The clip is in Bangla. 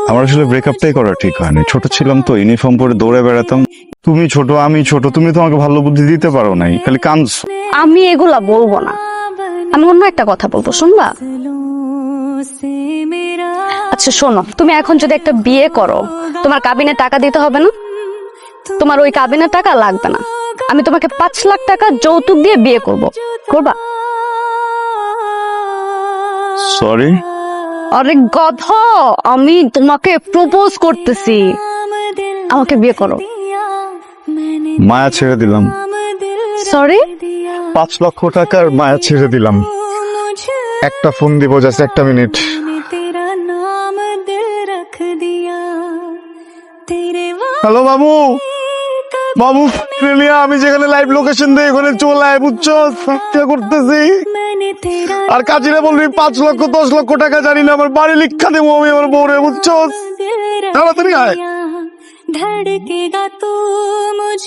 আমার আসলে ব্রেকআপটাই করা ঠিক হয়নি। ছোট ছিলাম তো, ইউনিফর্ম পরে দৌড়ে বেড়াতাম। তুমি ছোট, আমি ছোট, তুমি তো আমাকে ভালো বুদ্ধি দিতে পারো নাই, খালি কাঁদছো। আমি এগুলা বলবো না, আমি অন্য একটা কথা বলবো, শুনবা? আচ্ছা শোনো, তুমি এখন যদি একটা বিয়ে করো, তোমার কাবিনের টাকা দিতে হবে না? তোমার ওই কাবিনের টাকা লাগবে না, আমি তোমাকে 5 লাখ টাকা যৌতুক দিয়ে বিয়ে করব, করবা? সরি। আরে গধ, আমি তোমাকে প্রপোজ করতেছি, আমাকে বিয়ে করো। মায়া ছেড়ে দিলাম। সরি? 5 লক্ষ টাকার মায়া ছেড়ে দিলাম। একটা ফোন দিব, জাস্ট 1 মিনিট। হ্যালো বাবু, বাবু আমি যেখানে লাইভ লোকেশন দেই ওখানে চলে আয়, বুঝছো? চেষ্টা করতেছি। আর কাজিরা বলবি 5 লক্ষ 10 লক্ষ টাকা জানি না, আমার বাড়ি লিখা দেবো আমি আমার বউরে, বুঝছো? তাড়াতাড়ি আয়। धड़केगा तू मुझ